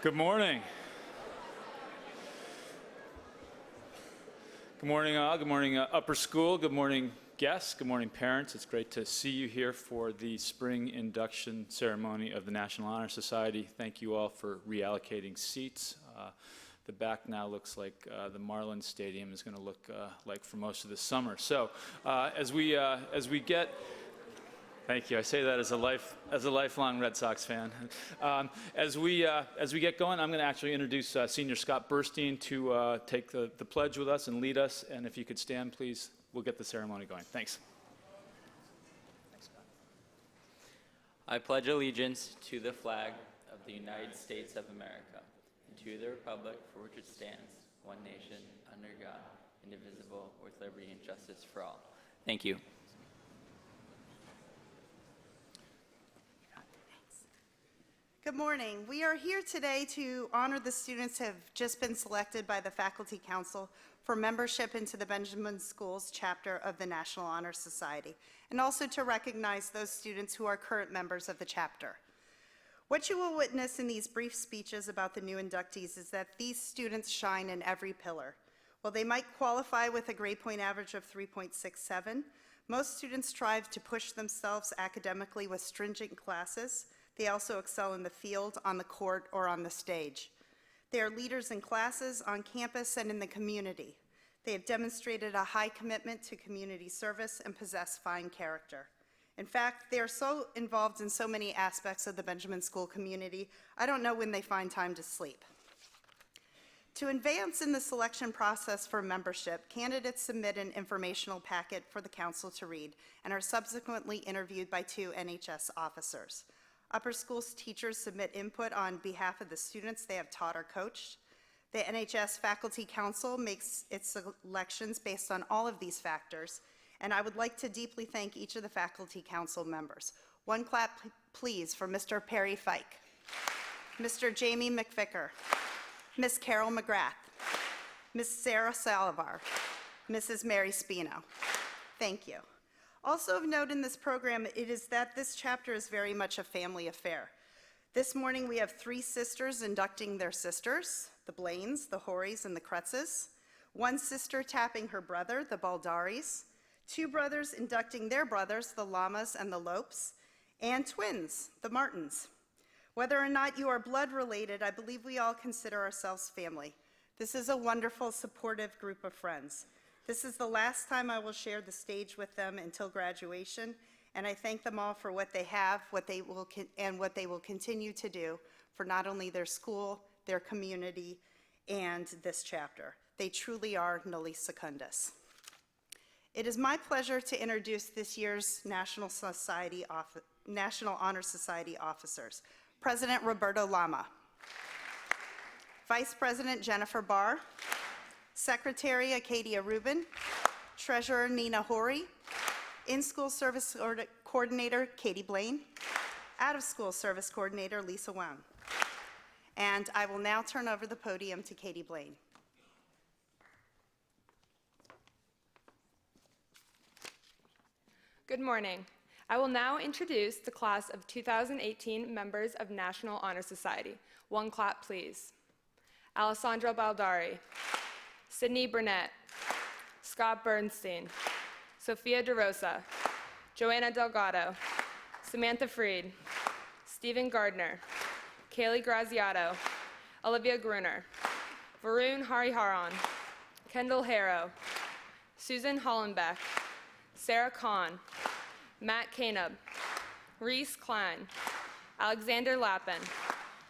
Good morning. Good morning, all. Good morning, upper school. Good morning, guests. Good morning, parents. It's great to see you here for the spring induction ceremony of the National Honor Society. Thank you all for reallocating seats. The back now looks like the Marlins Stadium is going to look like for most of the summer. So as we get. Thank you. I say that as a lifelong Red Sox fan. As we get going, I'm going to actually introduce Senior Scott Burstein to take the pledge with us and lead us. And if you could stand, please, we'll get the ceremony going. Thanks. Thanks, Scott. I pledge allegiance to the flag of the United States of America and to the republic for which it stands, one nation, under God, indivisible, with liberty and justice for all. Thank you. Good morning. We are here today to honor the students who have just been selected by the Faculty Council for membership into the Benjamin Schools chapter of the National Honor Society, and also to recognize those students who are current members of the chapter. What you will witness in these brief speeches about the new inductees is that these students shine in every pillar. While they might qualify with a grade point average of 3.67, most students strive to push themselves academically with stringent classes. They also excel in the field, on the court, or on the stage. They are leaders in classes, on campus, and in the community. They have demonstrated a high commitment to community service and possess fine character. In fact, they are so involved in so many aspects of the Benjamin School community, I don't know when they find time to sleep. To advance in the selection process for membership, candidates submit an informational packet for the council to read and are subsequently interviewed by 2 NHS officers. Upper schools teachers submit input on behalf of the students they have taught or coached. The NHS Faculty Council makes its selections based on all of these factors, and I would like to deeply thank each of the Faculty Council members. One clap, please, for Mr. Perry Fike, Mr. Jamie McVicker, Miss Carol McGrath, Miss Sarah Salivar, Mrs. Mary Spino. Thank you. Also of note in this program, it is that this chapter is very much a family affair. This morning we have 3 sisters inducting their sisters, the Blaines, the Horries, and the Kretzes, 1 sister tapping her brother, the Baldaris, 2 brothers inducting their brothers, the Lamas and the Lopes, and twins, the Martins. Whether or not you are blood related, I believe we all consider ourselves family. This is a wonderful, supportive group of friends. This is the last time I will share the stage with them until graduation, and I thank them all for what they have, what they will continue to do for not only their school, their community, and this chapter. They truly are nulli secundus. It is my pleasure to introduce this year's National Honor Society officers. President Roberto Lama, Vice President Jennifer Barr, Secretary Acadia Rubin, Treasurer Nina Horry, In-School Service Coordinator Katie Blaine, Out-of-School Service Coordinator Lisa Wang. And I will now turn over the podium to Katie Blaine. Good morning. I will now introduce the class of 2018 members of National Honor Society. One clap, please. Alessandro Baldari, Sydney Burnett, Scott Bernstein, Sophia DeRosa, Joanna Delgado, Samantha Freed, Stephen Gardner, Kaylee Graziato, Olivia Gruner, Varun Hariharan, Kendall Harrow, Susan Hollenbeck, Sarah Kahn, Matt Canub, Reese Klein, Alexander Lappin,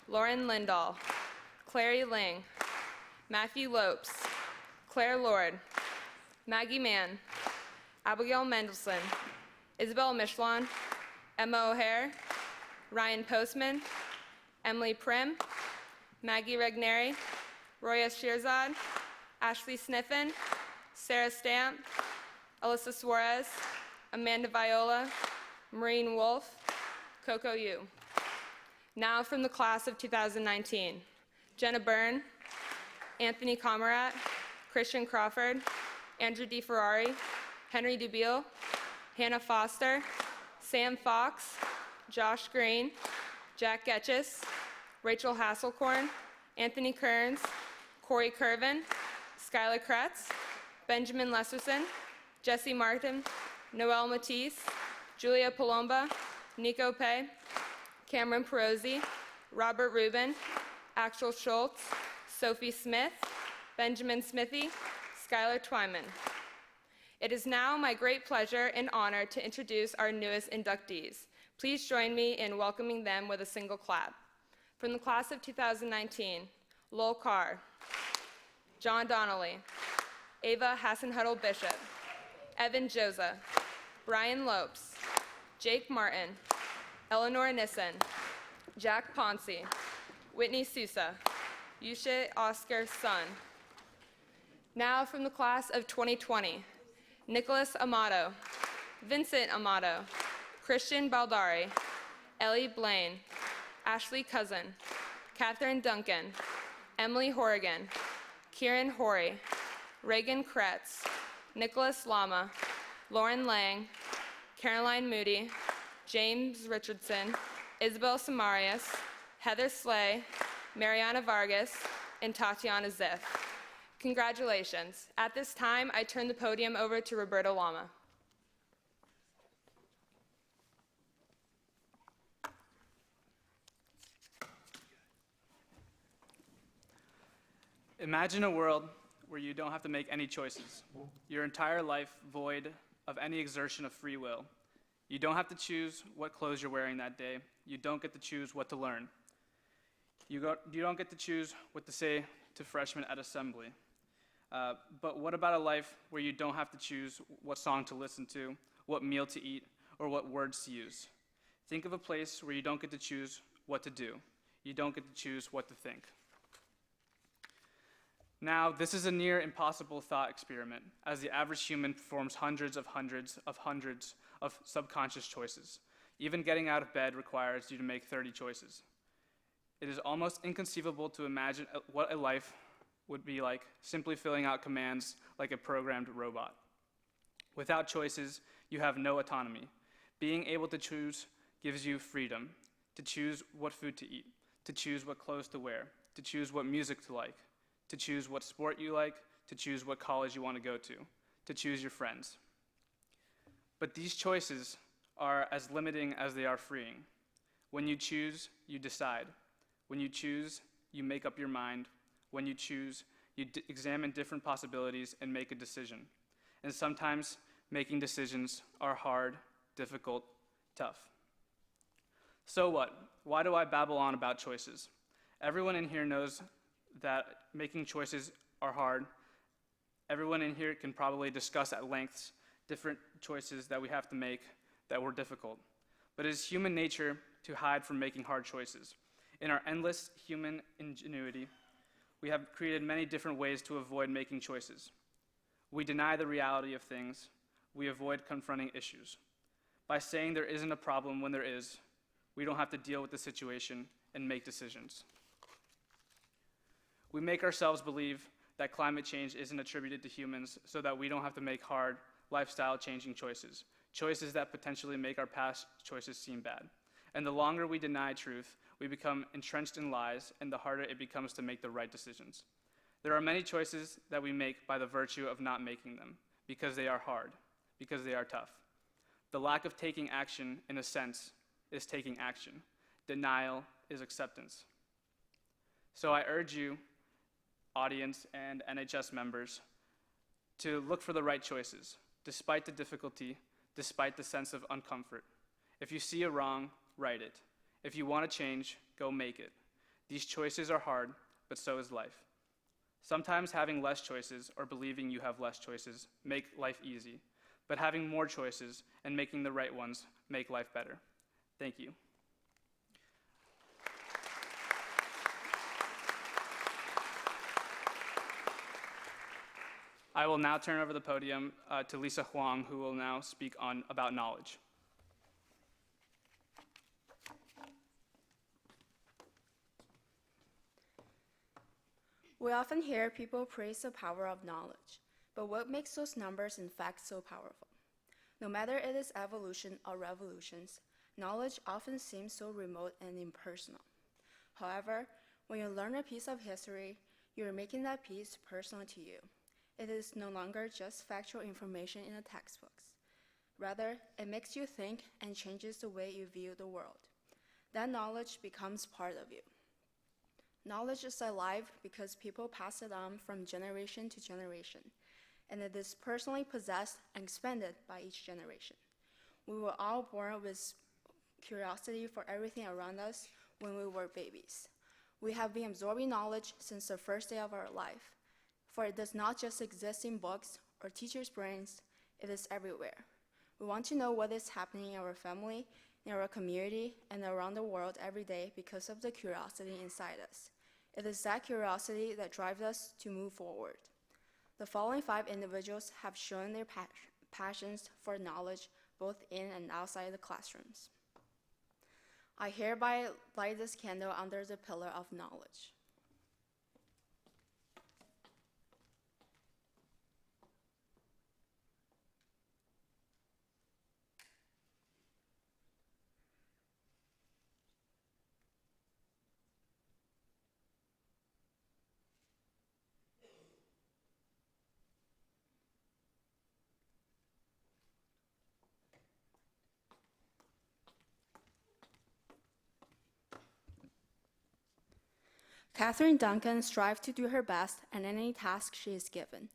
Lauren Lindahl, Clary Ling, Matthew Lopes, Claire Lord, Maggie Mann, Abigail Mendelson, Isabel Michelon, Emma O'Hare, Ryan Postman, Emily Prim, Maggie Regneri, Roya Shirzad, Ashley Sniffen, Sarah Stamp, Alyssa Suarez, Amanda Viola, Maureen Wolf, Coco Yu. Now from the class of 2019, Jenna Byrne, Anthony Comarat, Christian Crawford, Andrew DeFerrari, Henry Dubiel, Hannah Foster, Sam Fox, Josh Green, Jack Getchis, Rachel Hasselkorn, Anthony Kearns, Corey Curvin, Skylar Kretz, Benjamin Lesserson, Jesse Martin, Noel Matisse, Julia Palomba, Nico Pei, Cameron Perozzi, Robert Rubin, Axel Schultz, Sophie Smith, Benjamin Smithy, Skylar Twyman. It is now my great pleasure and honor to introduce our newest inductees. Please join me in welcoming them with a single clap. From the class of 2019, Lowell Carr, John Donnelly, Ava Hassan-Huddle Bishop, Evan Joza, Brian Lopes, Jake Martin, Eleanor Nissen, Jack Poncey, Whitney Sousa, Yushe Oscar Sun. Now from the class of 2020, Nicholas Amato, Vincent Amato, Christian Baldari, Ellie Blaine, Ashley Cousin, Catherine Duncan, Emilie Horrigan, Kieran Horry, Reagan Kretz, Nicholas Lama, Lauren Lange, Caroline Moody, James Richardson, Isabel Samarias, Heather Slay, Mariana Vargas, and Tatiana Ziff. Congratulations. At this time, I turn the podium over to Roberto Lama. Imagine a world where you don't have to make any choices. Your entire life void of any exertion of free will. You don't have to choose what clothes you're wearing that day. You don't get to choose what to learn. You don't get to choose what to say to freshmen at assembly. But what about a life where you don't have to choose what song to listen to, what meal to eat, or what words to use? Think of a place where you don't get to choose what to do. You don't get to choose what to think. Now, this is a near impossible thought experiment, as the average human performs hundreds of subconscious choices. Even getting out of bed requires you to make 30 choices. It is almost inconceivable to imagine what a life would be like simply filling out commands like a programmed robot. Without choices, you have no autonomy. Being able to choose gives you freedom, to choose what food to eat, to choose what clothes to wear, to choose what music to like, to choose what sport you like, to choose what college you want to go to choose your friends. But these choices are as limiting as they are freeing. When you choose, you decide. When you choose, you make up your mind. When you choose, you examine different possibilities and make a decision. And sometimes making decisions are hard, difficult, tough. So what? Why do I babble on about choices? Everyone in here knows that making choices are hard. Everyone in here can probably discuss at length different choices that we have to make that were difficult. But it is human nature to hide from making hard choices. In our endless human ingenuity, we have created many different ways to avoid making choices. We deny the reality of things. We avoid confronting issues. By saying there isn't a problem when there is, we don't have to deal with the situation and make decisions. We make ourselves believe that climate change isn't attributed to humans so that we don't have to make hard, lifestyle-changing choices, choices that potentially make our past choices seem bad. And the longer we deny truth, we become entrenched in lies, and the harder it becomes to make the right decisions. There are many choices that we make by the virtue of not making them, because they are hard, because they are tough. The lack of taking action, in a sense, is taking action. Denial is acceptance. So I urge you, audience and NHS members, to look for the right choices, despite the difficulty, despite the sense of uncomfort. If you see a wrong, right it. If you want to change, go make it. These choices are hard, but so is life. Sometimes having less choices or believing you have less choices make life easy, but having more choices and making the right ones make life better. Thank you. I will now turn over the podium to Lisa Huang, who will now speak about knowledge. We often hear people praise the power of knowledge, but what makes those numbers in fact so powerful? No matter it is evolution or revolutions, knowledge often seems so remote and impersonal. However, when you learn a piece of history, you are making that piece personal to you. It is no longer just factual information in the textbooks. Rather, it makes you think and changes the way you view the world. That knowledge becomes part of you. Knowledge is alive because people pass it on from generation to generation, and it is personally possessed and expanded by each generation. We were all born with curiosity for everything around us when we were babies. We have been absorbing knowledge since the first day of our life, for it does not just exist in books or teachers' brains, it is everywhere. We want to know what is happening in our family, in our community, and around the world every day because of the curiosity inside us. It is that curiosity that drives us to move forward. The following 5 individuals have shown their passions for knowledge both in and outside the classrooms. I hereby light this candle under the pillar of knowledge. Catherine Duncan strives to do her best at any task she is given.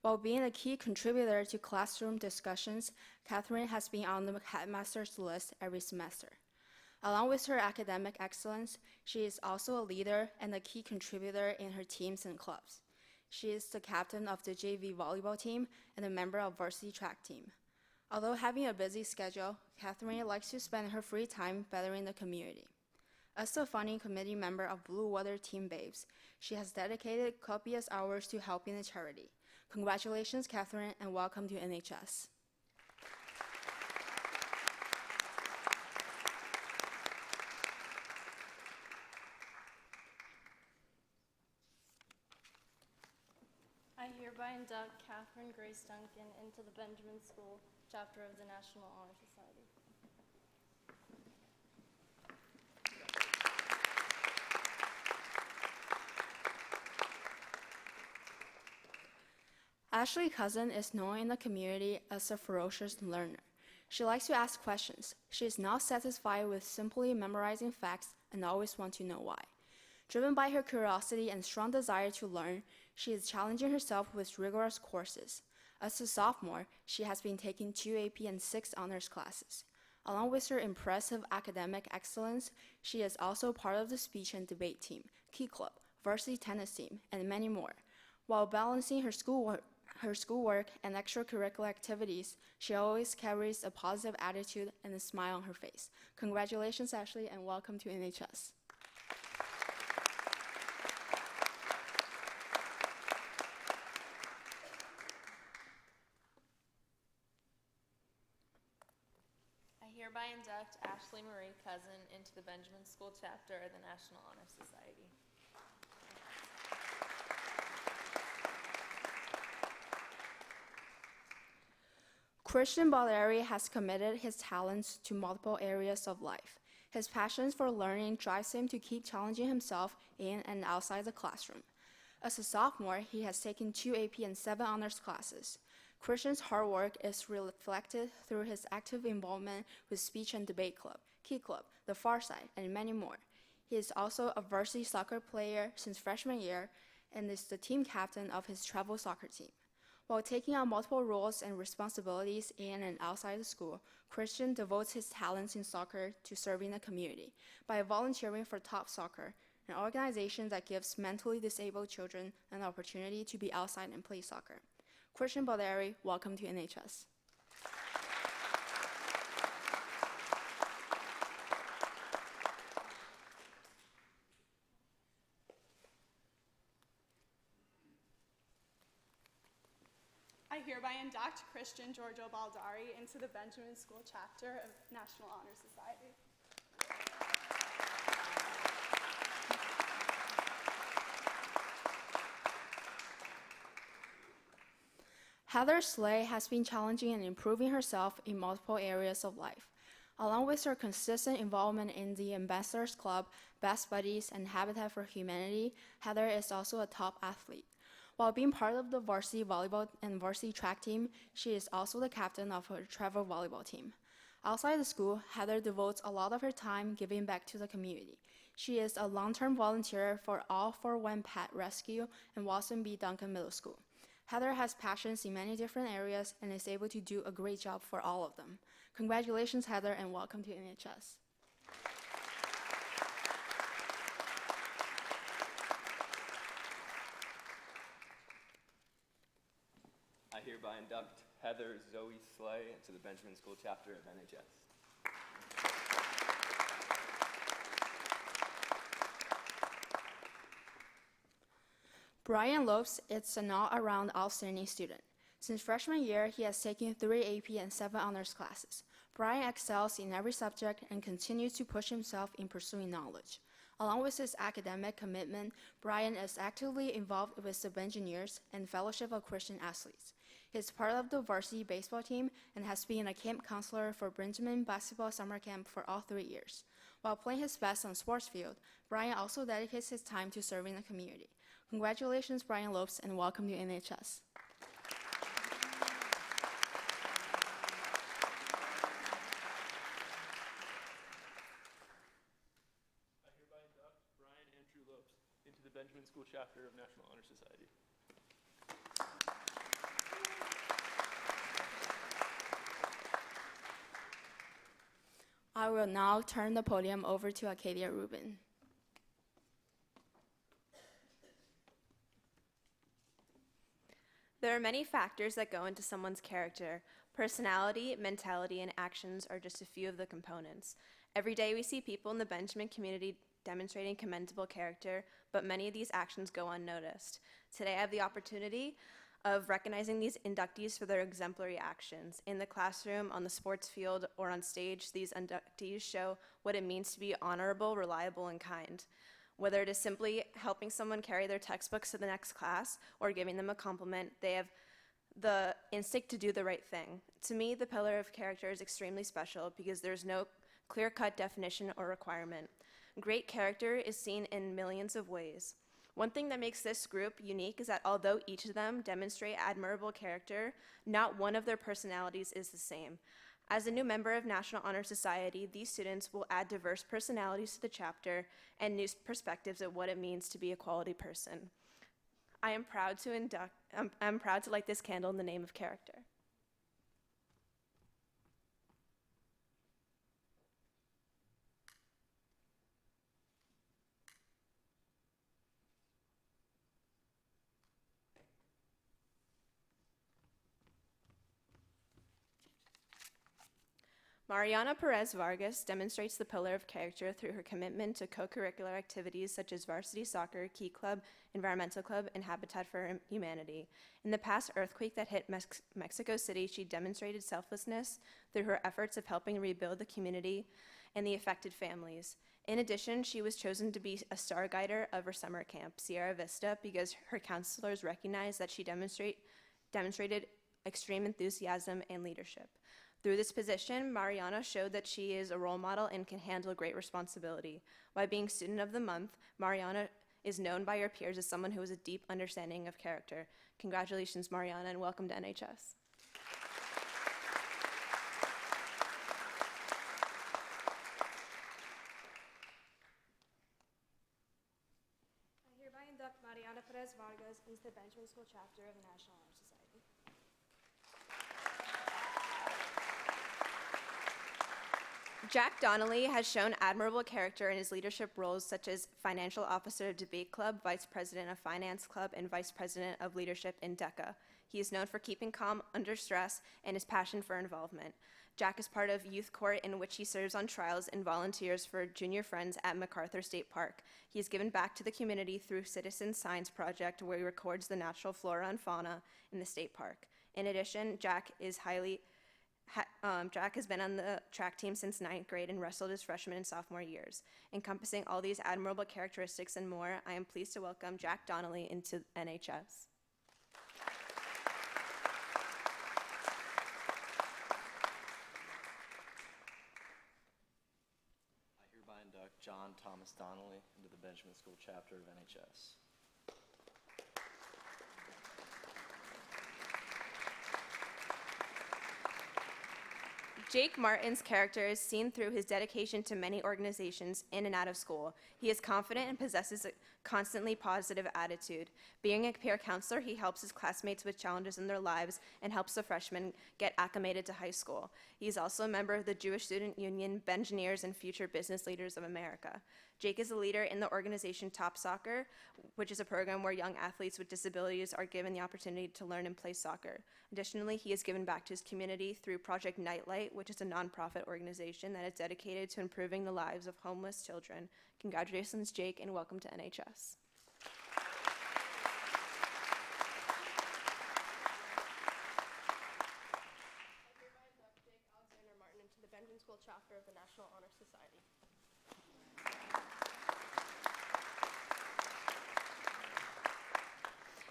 While being a key contributor to classroom discussions, Catherine has been on the headmaster's list every semester. Along with her academic excellence, she is also a leader and a key contributor in her teams and clubs. She is the captain of the JV volleyball team and a member of varsity track team. Although having a busy schedule, Catherine likes to spend her free time bettering the community. As the founding committee member of Blue Water Team Babes, she has dedicated copious hours to helping the charity. Congratulations, Catherine, and welcome to NHS. I hereby induct Catherine Grace Duncan into the Benjamin School chapter of the National Honor Society. Ashley Cousin is known in the community as a ferocious learner. She likes to ask questions. She is not satisfied with simply memorizing facts and always wants to know why. Driven by her curiosity and strong desire to learn, she is challenging herself with rigorous courses. As a sophomore, she has been taking 2 AP and 6 honors classes. Along with her impressive academic excellence, she is also part of the speech and debate team, Key Club, varsity tennis team, and many more. While balancing her schoolwork and extracurricular activities, she always carries a positive attitude and a smile on her face. Congratulations, Ashley, and welcome to NHS. I hereby induct Ashley Marie Cousin into the Benjamin School chapter of the National Honor Society. Christian Valerie has committed his talents to multiple areas of life. His passion for learning drives him to keep challenging himself in and outside the classroom. As a sophomore, he has taken 2 AP and 7 honors classes. Christian's hard work is reflected through his active involvement with Speech and Debate Club, Key Club, The Far Side, and many more. He is also a varsity soccer player since freshman year and is the team captain of his travel soccer team. While taking on multiple roles and responsibilities in and outside the school, Christian devotes his talents in soccer to serving the community by volunteering for Top Soccer, an organization that gives mentally disabled children an opportunity to be outside and play soccer. Christian Valerie, welcome to NHS. I hereby induct Christian Giorgio Baldari into the Benjamin School chapter of National Honor Society. Heather Slay has been challenging and improving herself in multiple areas of life. Along with her consistent involvement in the Ambassadors Club, Best Buddies, and Habitat for Humanity, Heather is also a top athlete. While being part of the varsity volleyball and varsity track team, she is also the captain of her travel volleyball team. Outside the school, Heather devotes a lot of her time giving back to the community. She is a long-term volunteer for All for One Pet Rescue and Watson B. Duncan Middle School. Heather has passions in many different areas and is able to do a great job for all of them. Congratulations, Heather, and welcome to NHS. I hereby induct Heather Zoe Slay into the Benjamin School Chapter of NHS. Brian Lopes is an all-around outstanding student. Since freshman year, he has taken 3 AP and 7 honors classes. Brian excels in every subject and continues to push himself in pursuing knowledge. Along with his academic commitment, Brian is actively involved with the Engineers and Fellowship of Christian Athletes. He is part of the varsity baseball team and has been a camp counselor for Benjamin Basketball Summer Camp for all 3 years. While playing his best on the sports field, Brian also dedicates his time to serving the community. Congratulations, Brian Lopes, and welcome to NHS. I hereby induct Brian Andrew Lopes into the Benjamin School Chapter of National Honor Society. I will now turn the podium over to Acadia Rubin. There are many factors that go into someone's character. Personality, mentality, and actions are just a few of the components. Every day we see people in the Benjamin community demonstrating commendable character, but many of these actions go unnoticed. Today I have the opportunity of recognizing these inductees for their exemplary actions. In the classroom, on the sports field, or on stage, these inductees show what it means to be honorable, reliable, and kind. Whether it is simply helping someone carry their textbooks to the next class or giving them a compliment, they have the instinct to do the right thing. To me, the pillar of character is extremely special because there's no clear-cut definition or requirement. Great character is seen in millions of ways. One thing that makes this group unique is that although each of them demonstrate admirable character, not one of their personalities is the same. As a new member of National Honor Society, these students will add diverse personalities to the chapter and new perspectives of what it means to be a quality person. I'm proud to light this candle in the name of character. Mariana Perez Vargas demonstrates the pillar of character through her commitment to co-curricular activities such as varsity soccer, Key Club, Environmental Club, and Habitat for Humanity. In the past earthquake that hit Mexico City, she demonstrated selflessness through her efforts of helping rebuild the community and the affected families. In addition, she was chosen to be a star guider of her summer camp, Sierra Vista, because her counselors recognized that she demonstrated extreme enthusiasm and leadership. Through this position, Mariana showed that she is a role model and can handle great responsibility. By being Student of the Month, Mariana is known by her peers as someone who has a deep understanding of character. Congratulations, Mariana, and welcome to NHS. I hereby induct Mariana Perez Vargas into the Benjamin School Chapter of the National Honor Society. Jack Donnelly has shown admirable character in his leadership roles such as Financial Officer of Debate Club, Vice President of Finance Club, and Vice President of Leadership in DECA. He is known for keeping calm under stress and his passion for involvement. Jack is part of Youth Court, in which he serves on trials and volunteers for Junior Friends at MacArthur State Park. He has given back to the community through Citizen Science Project, where he records the natural flora and fauna in the state park. In addition, Jack has been on the track team since 9th grade and wrestled his freshman and sophomore years. Encompassing all these admirable characteristics and more, I am pleased to welcome Jack Donnelly into NHS. induct John Thomas Donnelly into the Benjamin School Chapter of NHS. Jake Martin's character is seen through his dedication to many organizations in and out of school. He is confident and possesses a constantly positive attitude. Being a peer counselor, he helps his classmates with challenges in their lives and helps the freshmen get acclimated to high school. He is also a member of the Jewish Student Union, Bengineers, and Future Business Leaders of America. Jake is a leader in the organization Top Soccer, which is a program where young athletes with disabilities are given the opportunity to learn and play soccer. Additionally, he has given back to his community through Project Nightlight, which is a nonprofit organization that is dedicated to improving the lives of homeless children. Congratulations, Jake, and welcome to NHS. Into the Benjamin School Chapter of the National Honor Society.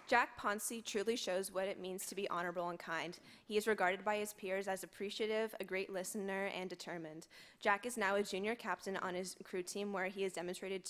Jack Poncey truly shows what it means to be honorable and kind. He is regarded by his peers as appreciative, a great listener, and determined. Jack is now a junior captain on his crew team where he has demonstrated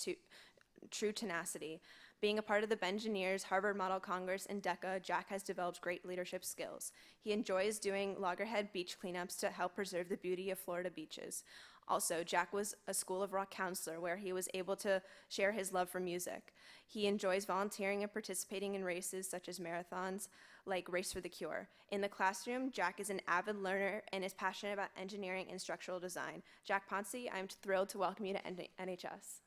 true tenacity. Being a part of the Bengineers, Harvard Model Congress, and DECA, Jack has developed great leadership skills. He enjoys doing loggerhead beach cleanups to help preserve the beauty of Florida beaches. Also, Jack was a School of Rock counselor where he was able to share his love for music. He enjoys volunteering and participating in races such as marathons like Race for the Cure. In the classroom, Jack is an avid learner and is passionate about engineering and structural design. Jack Poncey, I'm thrilled to welcome you to NHS.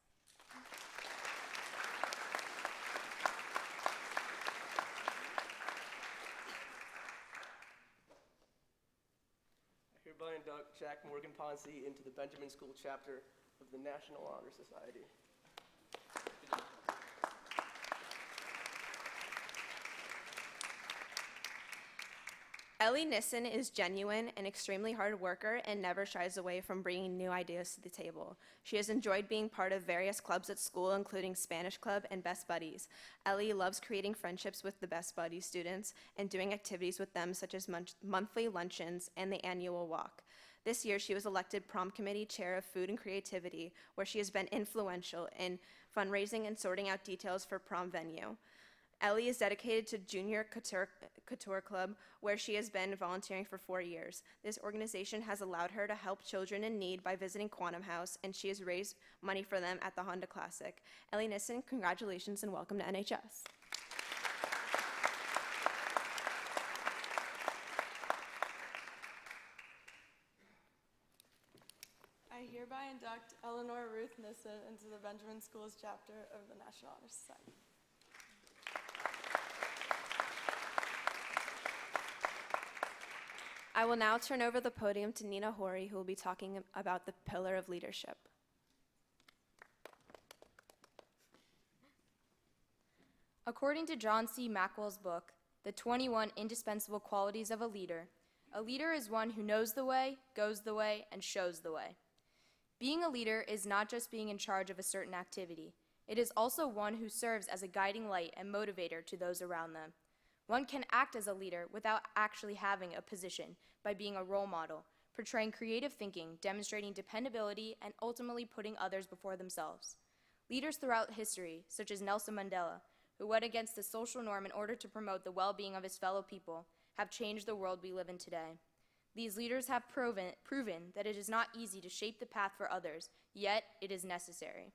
Hereby induct Jack Morgan Poncey into the Benjamin School Chapter of the National Honor Society. Ellie Nissen is genuine and extremely hard worker and never shies away from bringing new ideas to the table. She has enjoyed being part of various clubs at school, including Spanish Club and Best Buddies. Ellie loves creating friendships with the Best Buddies students and doing activities with them such as monthly luncheons and the annual walk. This year, she was elected prom committee chair of food and creativity, where she has been influential in fundraising and sorting out details for prom venue. Ellie is dedicated to Junior Couture Club, where she has been volunteering for 4 years. This organization has allowed her to help children in need by visiting Quantum House, and she has raised money for them at the Honda Classic. Ellie Nissen, congratulations and welcome to NHS. I hereby induct Eleanor Ruth Nissen into the Benjamin Schools Chapter of the National Honor Society. I will now turn over the podium to Nina Horry, who will be talking about the pillar of leadership. According to John C. Maxwell's book, The 21 Indispensable Qualities of a Leader is one who knows the way, goes the way, and shows the way. Being a leader is not just being in charge of a certain activity. It is also one who serves as a guiding light and motivator to those around them. One can act as a leader without actually having a position by being a role model, portraying creative thinking, demonstrating dependability, and ultimately putting others before themselves. Leaders throughout history, such as Nelson Mandela, who went against the social norm in order to promote the well-being of his fellow people, have changed the world we live in today. These leaders have proven that it is not easy to shape the path for others, yet it is necessary.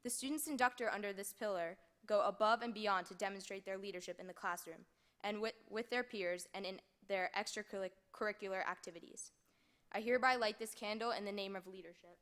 The students inducted under this pillar go above and beyond to demonstrate their leadership in the classroom and with their peers and in their extracurricular activities. I hereby light this candle in the name of leadership.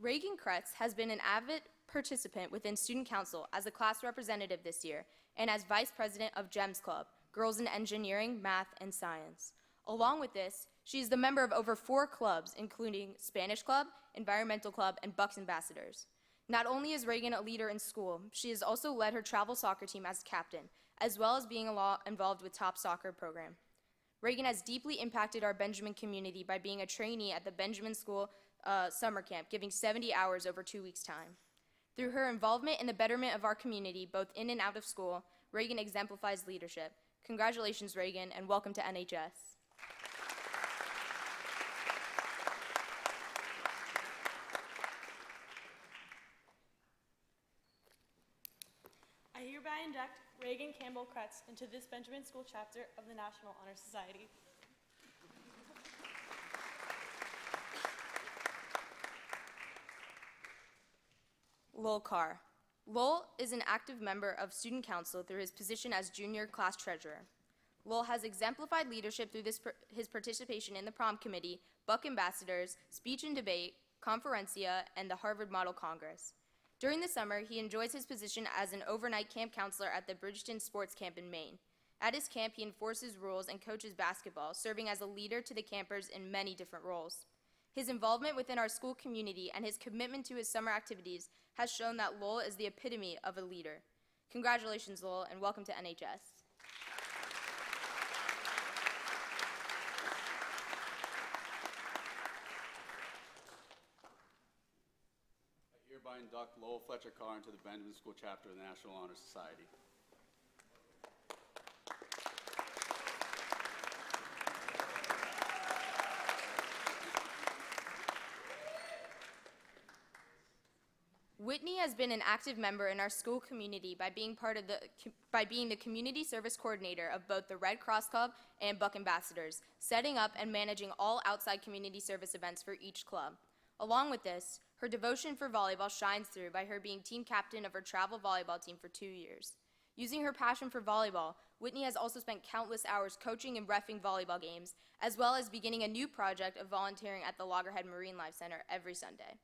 Reagan Kretz has been an avid participant within Student Council as a class representative this year and as vice president of GEMS Club, Girls in Engineering, Math, and Science. Along with this, she is the member of over 4 clubs, including Spanish Club, Environmental Club, and Bucks Ambassadors. Not only is Reagan a leader in school, she has also led her travel soccer team as captain, as well as being involved with top soccer program. Reagan has deeply impacted our Benjamin community by being a trainee at the Benjamin School summer camp, giving 70 hours over 2 weeks' time. Through her involvement in the betterment of our community, both in and out of school, Reagan exemplifies leadership. Congratulations, Reagan, and welcome to NHS. I hereby induct Reagan Campbell Kretz into this Benjamin School chapter of the National Honor Society. Lowell Carr. Lowell is an active member of Student Council through his position as junior class treasurer. Lowell has exemplified leadership through his participation in the prom committee, Buck Ambassadors, Speech and Debate, Conferencia, and the Harvard Model Congress. During the summer, he enjoys his position as an overnight camp counselor at the Bridgeton Sports Camp in Maine. At his camp, he enforces rules and coaches basketball, serving as a leader to the campers in many different roles. His involvement within our school community and his commitment to his summer activities has shown that Lowell is the epitome of a leader. Congratulations, Lowell, and welcome to NHS. I hereby induct Lowell Fletcher Carr into the Benjamin School chapter of the National Honor Society. Whitney has been an active member in our school community by being the community service coordinator of both the Red Cross Club and Buck Ambassadors, setting up and managing all outside community service events for each club. Along with this, her devotion for volleyball shines through by her being team captain of her travel volleyball team for 2 years. Using her passion for volleyball, Whitney has also spent countless hours coaching and reffing volleyball games, as well as beginning a new project of volunteering at the Loggerhead Marine Life Center every Sunday.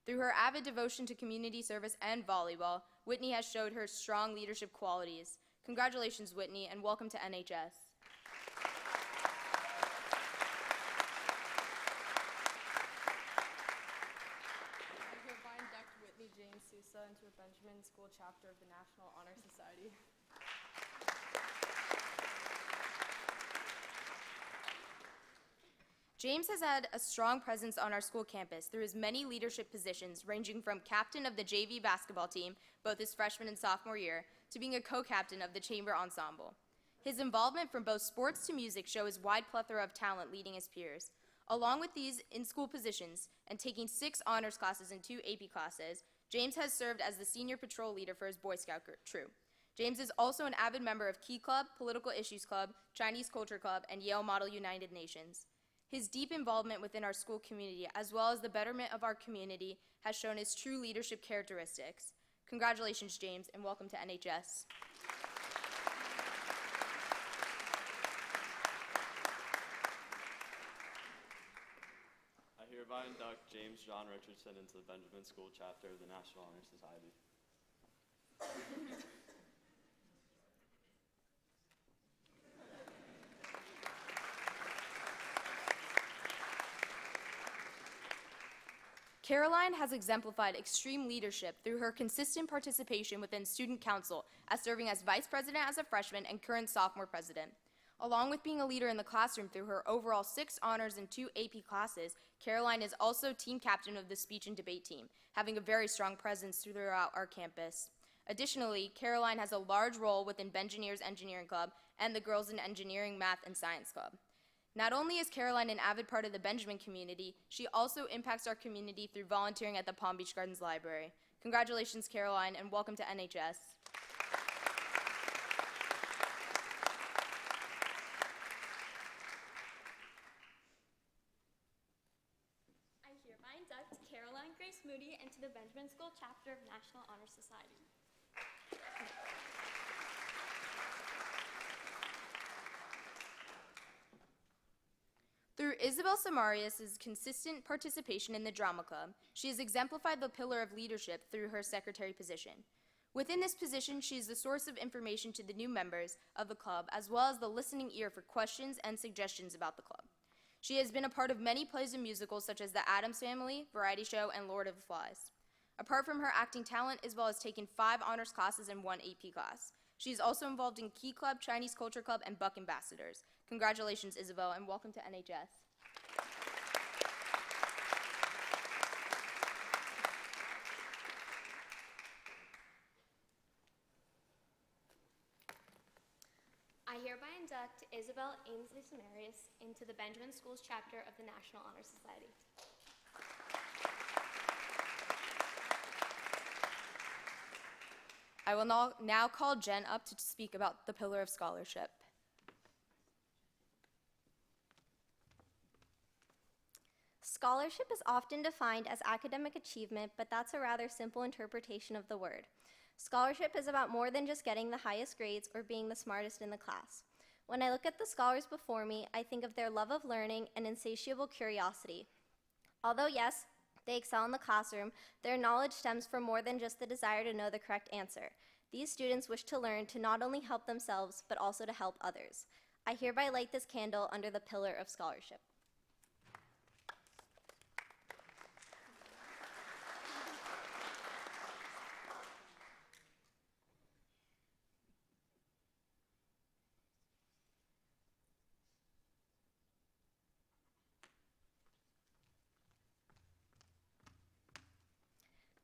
Through her avid devotion to community service and volleyball, Whitney has showed her strong leadership qualities. Congratulations, Whitney, and welcome to NHS. I hereby induct Whitney James Sousa into the Benjamin School chapter of the National Honor Society. James has had a strong presence on our school campus through his many leadership positions, ranging from captain of the JV basketball team, both his freshman and sophomore year, to being a co-captain of the chamber ensemble. His involvement from both sports to music show his wide plethora of talent leading his peers. Along with these in-school positions and taking 6 honors classes and 2 AP classes, James has served as the senior patrol leader for his Boy Scout troop. James is also an avid member of Key Club, Political Issues Club, Chinese Culture Club, and Yale Model United Nations. His deep involvement within our school community, as well as the betterment of our community, has shown his true leadership characteristics. Congratulations, James, and welcome to NHS. I hereby induct James John Richardson into the Benjamin School chapter of the National Honor Society. Caroline has exemplified extreme leadership through her consistent participation within Student Council, as serving as vice president as a freshman and current sophomore president. Along with being a leader in the classroom through her overall 6 honors and 2 AP classes, Caroline is also team captain of the speech and debate team, having a very strong presence throughout our campus. Additionally, Caroline has a large role within Bengineers Engineering Club and the Girls in Engineering, Math, and Science Club. Not only is Caroline an avid part of the Benjamin community, she also impacts our community through volunteering at the Palm Beach Gardens Library. Congratulations, Caroline, and welcome to NHS. I hereby induct Caroline Grace Moody into the Benjamin School chapter of National Honor Society. Through Isabel Samarias' consistent participation in the drama club, she has exemplified the pillar of leadership through her secretary position. Within this position, she is the source of information to the new members of the club, as well as the listening ear for questions and suggestions about the club. She has been a part of many plays and musicals such as The Addams Family, Variety Show, and Lord of the Flies. Apart from her acting talent, Isabel has taken 5 honors classes and 1 AP class. She is also involved in Key Club, Chinese Culture Club, and Buck Ambassadors. Congratulations, Isabel, and welcome to NHS. I hereby induct Isabel Ainsley Samarius into the Benjamin Schools chapter of the National Honor Society. I will now call Jen up to speak about the Pillar of Scholarship. Scholarship is often defined as academic achievement, but that's a rather simple interpretation of the word. Scholarship is about more than just getting the highest grades or being the smartest in the class. When I look at the scholars before me, I think of their love of learning and insatiable curiosity. Although yes, they excel in the classroom, their knowledge stems from more than just the desire to know the correct answer. These students wish to learn to not only help themselves, but also to help others. I hereby light this candle under the Pillar of Scholarship.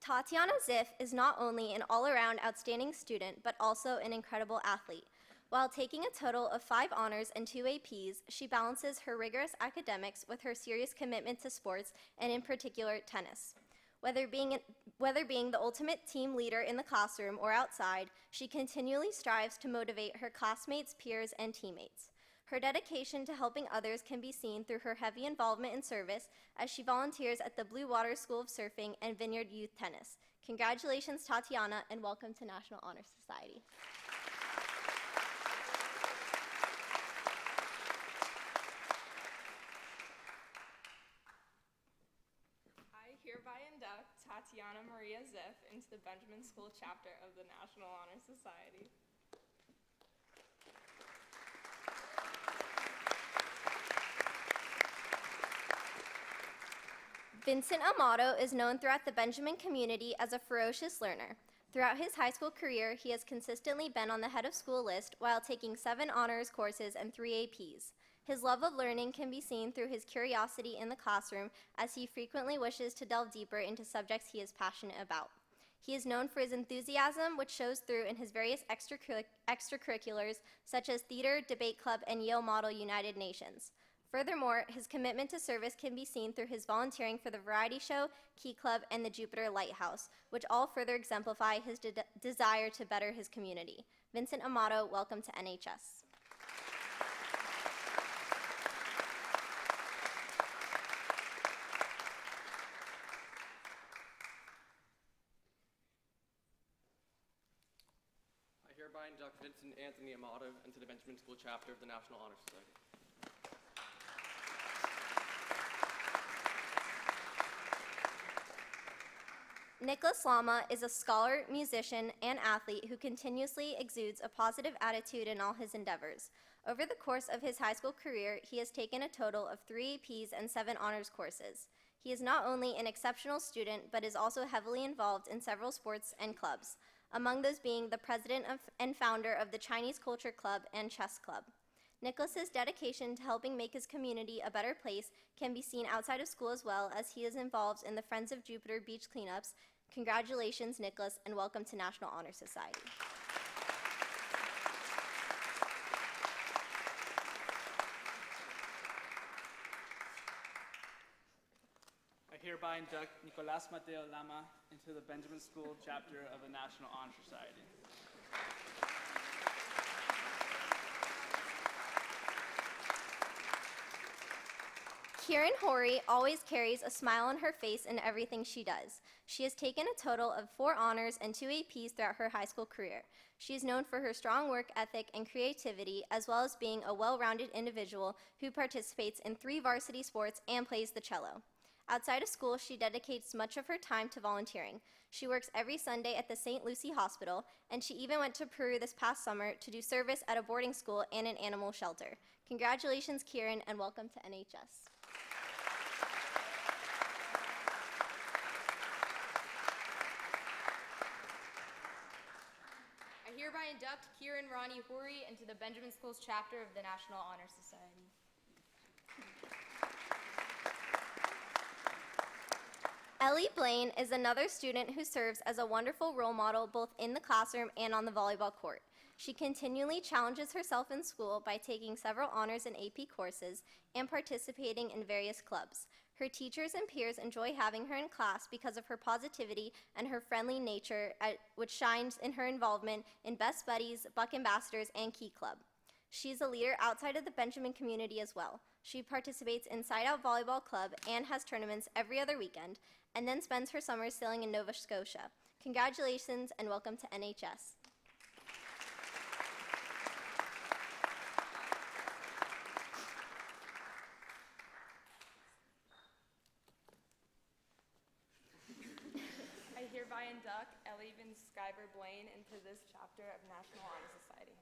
Tatiana Ziff is not only an all-around outstanding student, but also an incredible athlete. While taking a total of 5 honors and 2 APs, she balances her rigorous academics with her serious commitment to sports, and in particular, tennis. Whether being the ultimate team leader in the classroom or outside, she continually strives to motivate her classmates, peers, and teammates. Her dedication to helping others can be seen through her heavy involvement in service as she volunteers at the Blue Water School of Surfing and Vineyard Youth Tennis. Congratulations, Tatiana, and welcome to National Honor Society. I hereby induct Tatiana Maria Ziff into the Benjamin School chapter of the National Honor Society. Vincent Amato is known throughout the Benjamin community as a ferocious learner. Throughout his high school career, he has consistently been on the head of school list while taking 7 honors courses and 3 APs. His love of learning can be seen through his curiosity in the classroom, as he frequently wishes to delve deeper into subjects he is passionate about. He is known for his enthusiasm, which shows through in his various extracurriculars, such as theater, debate club, and Yale Model United Nations. Furthermore, his commitment to service can be seen through his volunteering for the Variety Show, Key Club, and the Jupiter Lighthouse, which all further exemplify his desire to better his community. Vincent Amato, welcome to NHS. I hereby induct Vincent Anthony Amato into the Benjamin School chapter of the National Honor Society. Nicholas Lama is a scholar, musician, and athlete who continuously exudes a positive attitude in all his endeavors. Over the course of his high school career, he has taken a total of 3 APs and 7 honors courses. He is not only an exceptional student, but is also heavily involved in several sports and clubs, among those being the president and founder of the Chinese Culture Club and Chess Club. Nicholas's dedication to helping make his community a better place can be seen outside of school as well, as he is involved in the Friends of Jupiter beach cleanups. Congratulations, Nicholas, and welcome to National Honor Society. I hereby induct Nicolás Mateo Lama into the Benjamin School chapter of the National Honor Society. Kieran Horry always carries a smile on her face in everything she does. She has taken a total of 4 honors and 2 APs throughout her high school career. She is known for her strong work ethic and creativity, as well as being a well-rounded individual who participates in 3 varsity sports and plays the cello. Outside of school, she dedicates much of her time to volunteering. She works every Sunday at the St. Lucie Hospital, and she even went to Peru this past summer to do service at a boarding school and an animal shelter. Congratulations, Kieran, and welcome to NHS. I hereby induct Kieran Ronnie Horry into the Benjamin Schools chapter of the National Honor Society. Ellie Blaine is another student who serves as a wonderful role model both in the classroom and on the volleyball court. She continually challenges herself in school by taking several honors and AP courses and participating in various clubs. Her teachers and peers enjoy having her in class because of her positivity and her friendly nature, which shines in her involvement in Best Buddies, Buck Ambassadors, and Key Club. She's a leader outside of the Benjamin community as well. She participates in Side Out Volleyball Club and has tournaments every other weekend, and then spends her summers sailing in Nova Scotia. Congratulations and welcome to NHS. I hereby induct Ellie Skyver Blaine into this chapter of National Honor Society.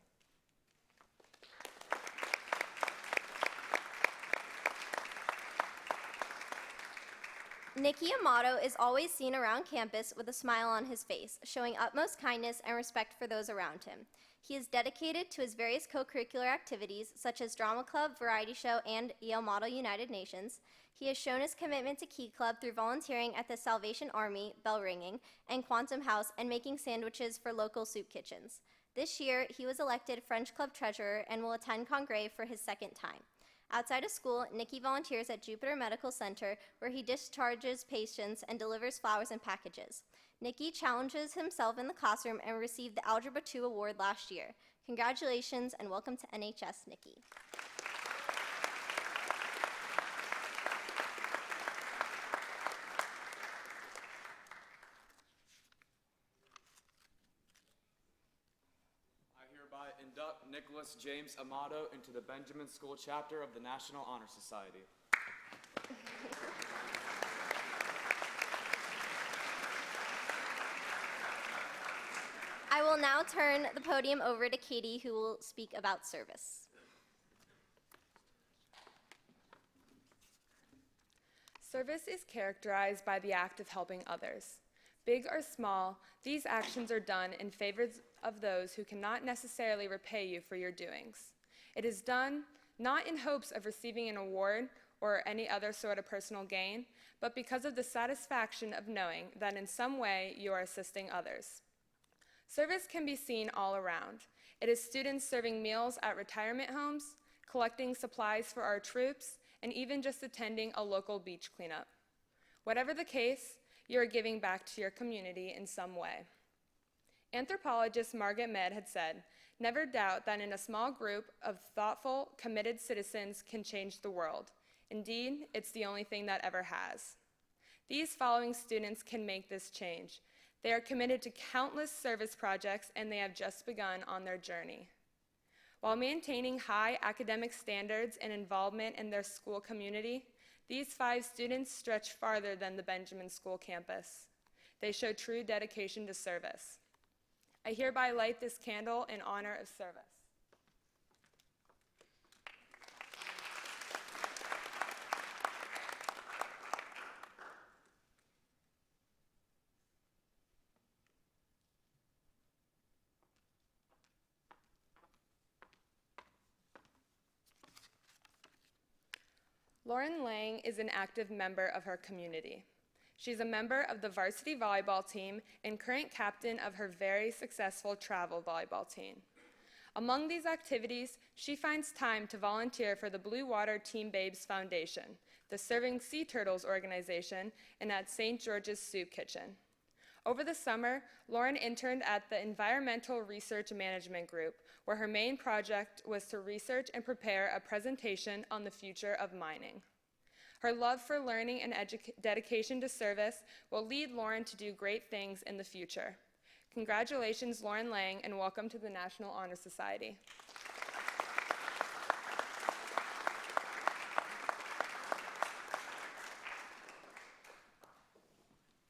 Nhs Amato is always seen around campus with a smile on his face, showing utmost kindness and respect for those around him. He is dedicated to his various co-curricular activities, such as Drama Club, Variety Show, and Yale Model United Nations. He has shown his commitment to Key Club through volunteering at the Salvation Army, bell ringing, and Quantum House, and making sandwiches for local soup kitchens. This year, he was elected French Club Treasurer and will attend Congrès for his second time. Outside of school, Nhs volunteers at Jupiter Medical Center, where he discharges patients and delivers flowers and packages. Nhs challenges himself in the classroom and received the Algebra 2 award last year. Congratulations and welcome to NHS, Nhs. I hereby induct Nicholas James Amato into the Benjamin School chapter of the National Honor Society. I will now turn the podium over to Katie, who will speak about service. Service is characterized by the act of helping others. Big or small, these actions are done in favor of those who cannot necessarily repay you for your doings. It is done not in hopes of receiving an award or any other sort of personal gain, but because of the satisfaction of knowing that in some way you are assisting others. Service can be seen all around. It is students serving meals at retirement homes, collecting supplies for our troops, and even just attending a local beach cleanup. Whatever the case, you are giving back to your community in some way. Anthropologist Margaret Mead had said, "Never doubt that in a small group of thoughtful, committed citizens can change the world. Indeed, it's the only thing that ever has." These following students can make this change. They are committed to countless service projects, and they have just begun on their journey. While maintaining high academic standards and involvement in their school community, these 5 students stretch farther than the Benjamin School campus. They show true dedication to service. I hereby light this candle in honor of service. Lauren Lange is an active member of her community. She's a member of the varsity volleyball team and current captain of her very successful travel volleyball team. Among these activities, she finds time to volunteer for the Blue Water Team Babes Foundation, the Serving Sea Turtles organization, and at St. George's Soup Kitchen. Over the summer, Lauren interned at the Environmental Research Management Group, where her main project was to research and prepare a presentation on the future of mining. Her love for learning and dedication to service will lead Lauren to do great things in the future. Congratulations, Lauren Lange, and welcome to the National Honor Society.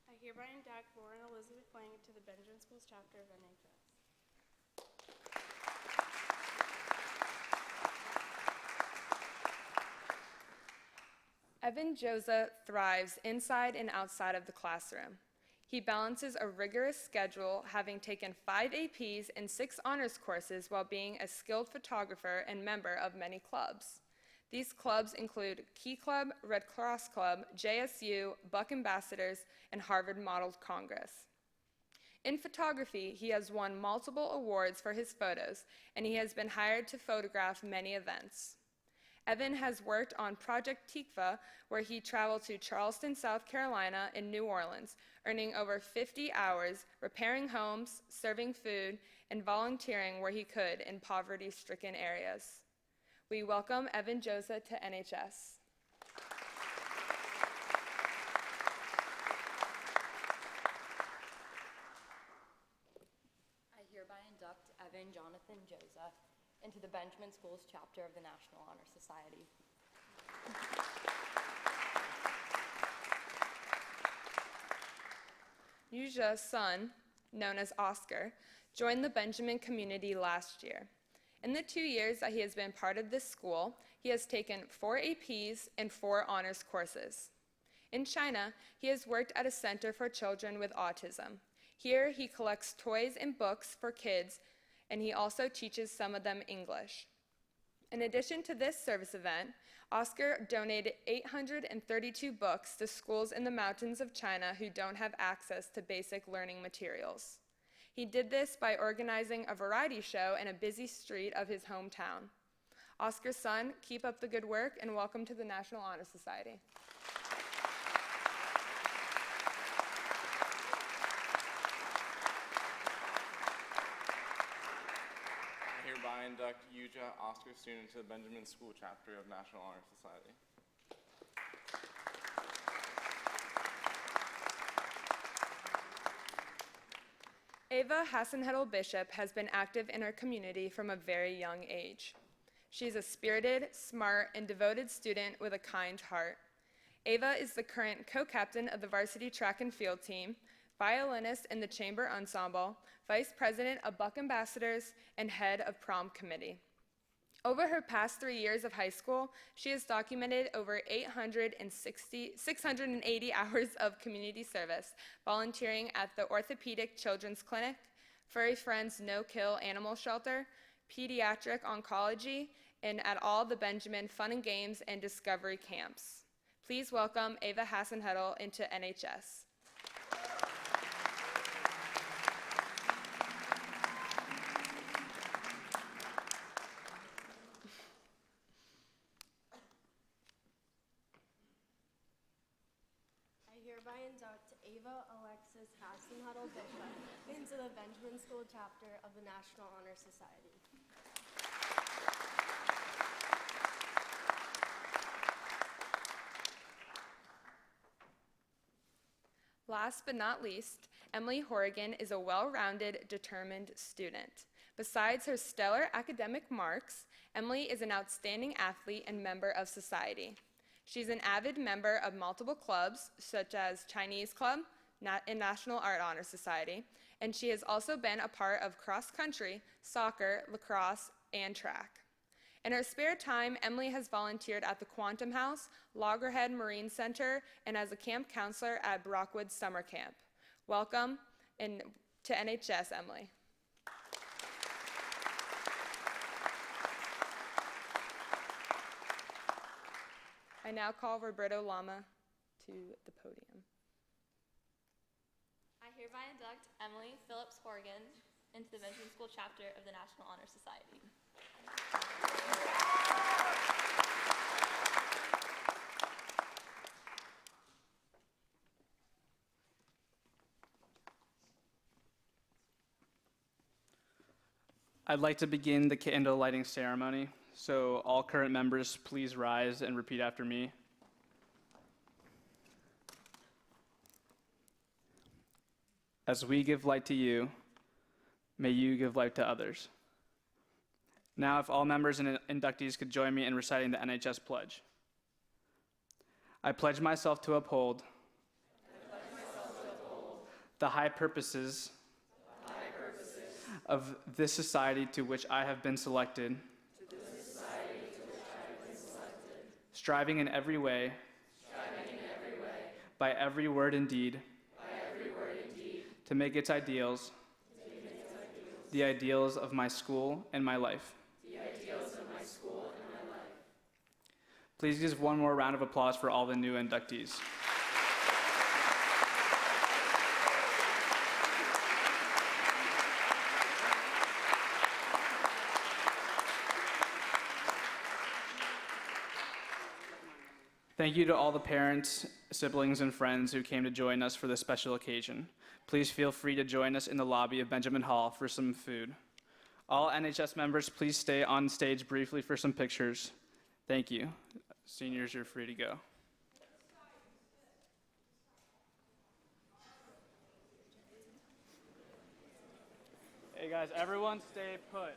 I hereby induct Lauren Elizabeth Lange to the Benjamin Schools chapter of NHS. Evan Joza thrives inside and outside of the classroom. He balances a rigorous schedule, having taken 5 APs and 6 honors courses while being a skilled photographer and member of many clubs. These clubs include Key Club, Red Cross Club, JSU, Buck Ambassadors, and Harvard Model Congress. In photography, he has won multiple awards for his photos, and he has been hired to photograph many events. Evan has worked on Project Tikva, where he traveled to Charleston, South Carolina, and New Orleans, earning over 50 hours repairing homes, serving food, and volunteering where he could in poverty-stricken areas. We welcome Evan Josa to NHS. I hereby induct Evan Jonathan Josa into the Benjamin Schools chapter of the National Honor Society. Nhs' son, known as Oscar, joined the Benjamin community last year. In the 2 years that he has been part of this school, he has taken 4 APs and 4 honors courses. In China, he has worked at a center for children with autism. Here, he collects toys and books for kids, and he also teaches some of them English. In addition to this service event, Oscar donated 832 books to schools in the mountains of China who don't have access to basic learning materials. He did this by organizing a variety show in a busy street of his hometown. Oscar's son, keep up the good work and welcome to the National Honor Society. I hereby induct Yuja Oscar student to the Benjamin School chapter of National Honor Society. Ava Hassan Bishop has been active in her community from a very young age. She is a spirited, smart, and devoted student with a kind heart. Ava is the current co-captain of the varsity track and field team, violinist in the chamber ensemble, vice president of Buck Ambassadors, and head of prom committee. Over her past 3 years of high school, she has documented over 680 hours of community service, volunteering at the Orthopedic Children's Clinic, Furry Friends No-Kill Animal Shelter, Pediatric Oncology, and at all the Benjamin Fun and Games and Discovery Camps. Please welcome Ava Hassan into NHS. I hereby induct Ava Alexis Hassan Bishop into the Benjamin School chapter of the National Honor Society. Last but not least, Emilie Horrigan is a well-rounded, determined student. Besides her stellar academic marks, Emilie is an outstanding athlete and member of society. She's an avid member of multiple clubs, such as Chinese Club and National Art Honor Society, and she has also been a part of cross-country, soccer, lacrosse, and track. In her spare time, Emilie has volunteered at the Quantum House, Loggerhead Marine Center, and as a camp counselor at Brockwood Summer Camp. Welcome to NHS, Emilie. I now call Roberto Lama to the podium. I hereby induct Emilie Phillips Horrigan into the Benjamin School chapter of the National Honor Society. I'd like to begin the candle lighting ceremony. So all current members, please rise and repeat after me. As we give light to you, may you give light to others. Now, if all members and inductees could join me in reciting the NHS Pledge. I pledge myself to uphold the high purposes of this society to which I have been selected, striving in every way, by every word and deed, to make its ideals the ideals of my school and my life. Please give one more round of applause for all the new inductees. Thank you to all the parents, siblings, and friends who came to join us for this special occasion. Please feel free to join us in the lobby of Benjamin Hall for some food. All NHS members, please stay on stage briefly for some pictures. Thank you. Seniors, you're free to go. Hey guys, everyone stay put.